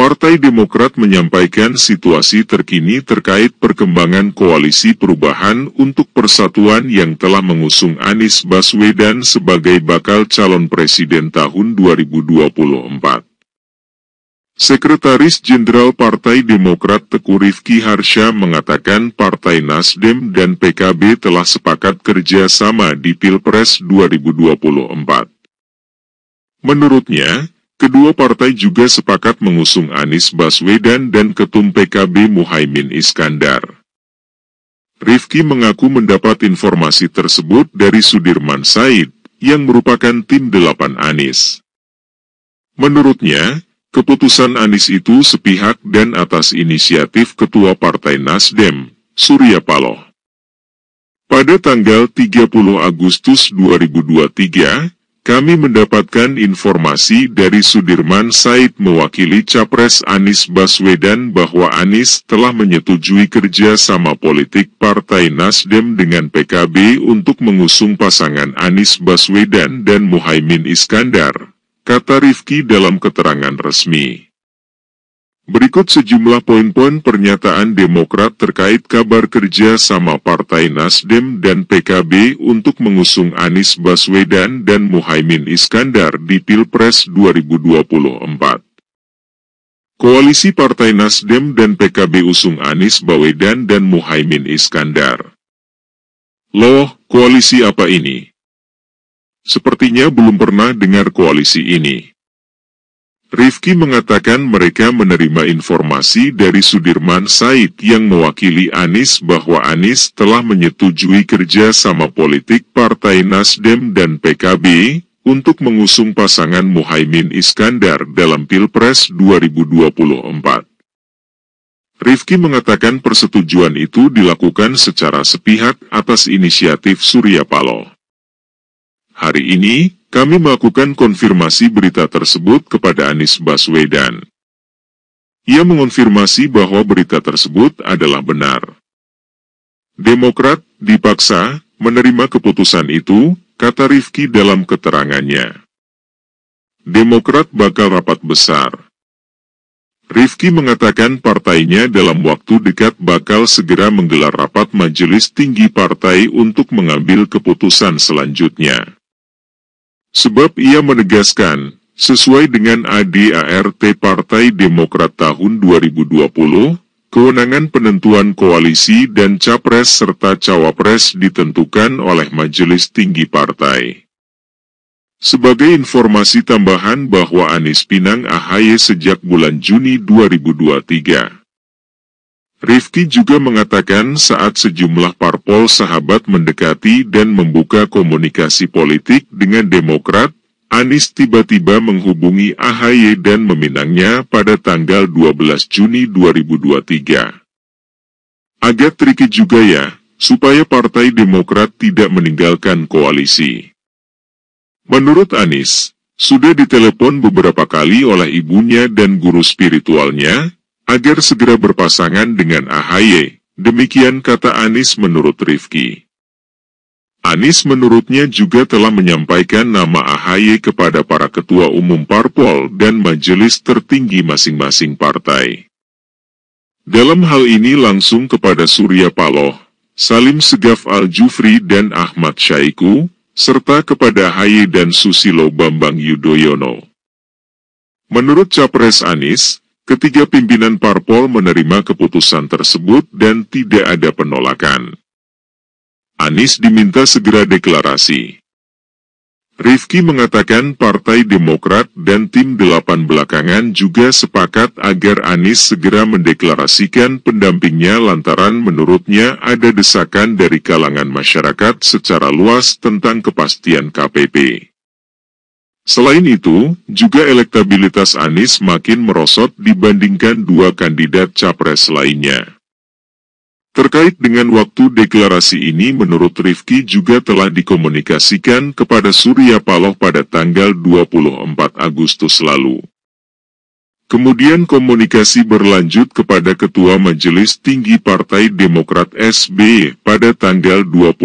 Partai Demokrat menyampaikan situasi terkini terkait perkembangan Koalisi Perubahan untuk Persatuan yang telah mengusung Anies Baswedan sebagai bakal calon presiden tahun 2024. Sekretaris Jenderal Partai Demokrat Teguh Rifki Harsha mengatakan Partai Nasdem dan PKB telah sepakat kerja sama di Pilpres 2024. Menurutnya, kedua partai juga sepakat mengusung Anies Baswedan dan Ketum PKB Muhaimin Iskandar. Rifki mengaku mendapat informasi tersebut dari Sudirman Said, yang merupakan tim 8 Anies. Menurutnya, keputusan Anies itu sepihak dan atas inisiatif Ketua Partai Nasdem, Surya Paloh. Pada tanggal 30 Agustus 2023, kami mendapatkan informasi dari Sudirman Said mewakili Capres Anies Baswedan bahwa Anies telah menyetujui kerja sama politik Partai Nasdem dengan PKB untuk mengusung pasangan Anies Baswedan dan Muhaimin Iskandar, kata Rifki dalam keterangan resmi. Berikut sejumlah poin-poin pernyataan Demokrat terkait kabar kerja sama Partai Nasdem dan PKB untuk mengusung Anies Baswedan dan Muhaimin Iskandar di Pilpres 2024. Koalisi Partai Nasdem dan PKB usung Anies Baswedan dan Muhaimin Iskandar. Loh, koalisi apa ini? Sepertinya belum pernah dengar koalisi ini. Rifki mengatakan mereka menerima informasi dari Sudirman Said yang mewakili Anies bahwa Anies telah menyetujui kerja sama politik Partai Nasdem dan PKB untuk mengusung pasangan Muhaimin Iskandar dalam Pilpres 2024. Rifki mengatakan persetujuan itu dilakukan secara sepihak atas inisiatif Surya Paloh. Hari ini, kami melakukan konfirmasi berita tersebut kepada Anies Baswedan. Ia mengonfirmasi bahwa berita tersebut adalah benar. Demokrat dipaksa menerima keputusan itu, kata Rifki dalam keterangannya. Demokrat bakal rapat besar. Rifki mengatakan partainya dalam waktu dekat bakal segera menggelar rapat majelis tinggi partai untuk mengambil keputusan selanjutnya. Sebab ia menegaskan, sesuai dengan ADART Partai Demokrat tahun 2020, kewenangan penentuan koalisi dan capres serta cawapres ditentukan oleh Majelis Tinggi Partai. Sebagai informasi tambahan bahwa Anies pinang AHY sejak bulan Juni 2023. Rifki juga mengatakan saat sejumlah parpol sahabat mendekati dan membuka komunikasi politik dengan Demokrat, Anies tiba-tiba menghubungi AHY dan meminangnya pada tanggal 12 Juni 2023. Agak tricky juga ya, supaya Partai Demokrat tidak meninggalkan koalisi. Menurut Anies, sudah ditelepon beberapa kali oleh ibunya dan guru spiritualnya, agar segera berpasangan dengan AHY, demikian kata Anies menurut Rifki. Anies menurutnya juga telah menyampaikan nama AHY kepada para ketua umum parpol dan majelis tertinggi masing-masing partai. Dalam hal ini langsung kepada Surya Paloh, Salim Segaf Al-Jufri dan Ahmad Syaiqo, serta kepada AHY dan Susilo Bambang Yudhoyono. Menurut Capres Anies, ketiga pimpinan parpol menerima keputusan tersebut dan tidak ada penolakan. Anies diminta segera deklarasi. Rifki mengatakan Partai Demokrat dan tim 8 belakangan juga sepakat agar Anies segera mendeklarasikan pendampingnya lantaran menurutnya ada desakan dari kalangan masyarakat secara luas tentang kepastian KPP. Selain itu, juga elektabilitas Anies makin merosot dibandingkan dua kandidat capres lainnya. Terkait dengan waktu deklarasi ini menurut Rifki juga telah dikomunikasikan kepada Surya Paloh pada tanggal 24 Agustus lalu. Kemudian komunikasi berlanjut kepada Ketua Majelis Tinggi Partai Demokrat SBY pada tanggal 25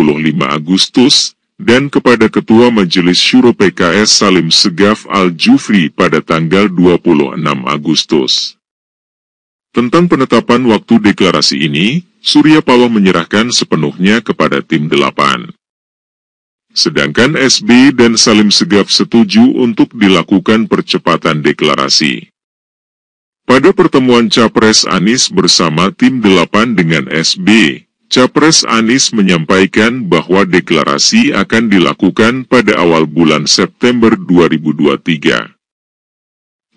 Agustus, dan kepada Ketua Majelis Syuro PKS Salim Segaf Al-Jufri pada tanggal 26 Agustus. Tentang penetapan waktu deklarasi ini, Surya Paloh menyerahkan sepenuhnya kepada tim 8. Sedangkan SBY dan Salim Segaf setuju untuk dilakukan percepatan deklarasi. Pada pertemuan Capres Anies bersama tim 8 dengan SBY, Capres Anies menyampaikan bahwa deklarasi akan dilakukan pada awal bulan September 2023.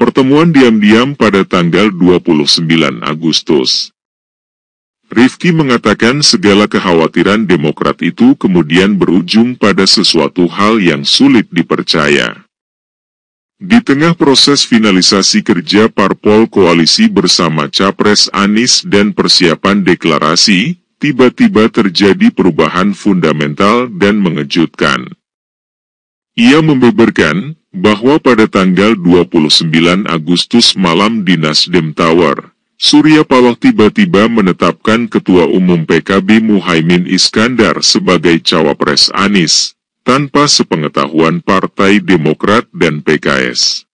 Pertemuan diam-diam pada tanggal 29 Agustus. Rifki mengatakan segala kekhawatiran Demokrat itu kemudian berujung pada sesuatu hal yang sulit dipercaya. Di tengah proses finalisasi kerja parpol koalisi bersama Capres Anies dan persiapan deklarasi, tiba-tiba terjadi perubahan fundamental dan mengejutkan. Ia membeberkan bahwa pada tanggal 29 Agustus malam di Nasdem Tower, Surya Paloh tiba-tiba menetapkan Ketua Umum PKB Muhaimin Iskandar sebagai cawapres Anies, tanpa sepengetahuan Partai Demokrat dan PKS.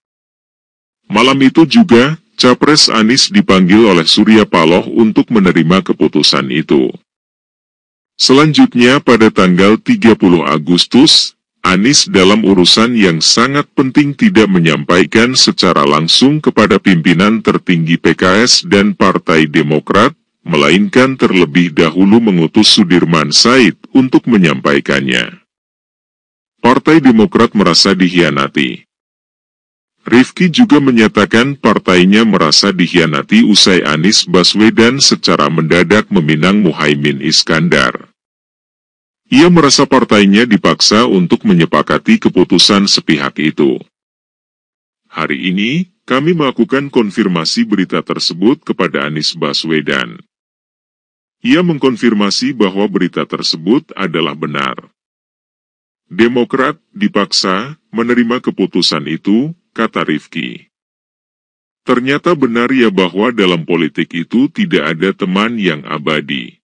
Malam itu juga, Capres Anies dipanggil oleh Surya Paloh untuk menerima keputusan itu. Selanjutnya pada tanggal 30 Agustus, Anies dalam urusan yang sangat penting tidak menyampaikan secara langsung kepada pimpinan tertinggi PKS dan Partai Demokrat, melainkan terlebih dahulu mengutus Sudirman Said untuk menyampaikannya. Partai Demokrat merasa dikhianati. Rifki juga menyatakan partainya merasa dikhianati usai Anies Baswedan secara mendadak meminang Muhaimin Iskandar. Ia merasa partainya dipaksa untuk menyepakati keputusan sepihak itu. Hari ini, kami melakukan konfirmasi berita tersebut kepada Anies Baswedan. Ia mengkonfirmasi bahwa berita tersebut adalah benar. Demokrat dipaksa menerima keputusan itu, kata Rifki. Ternyata benar ya bahwa dalam politik itu tidak ada teman yang abadi.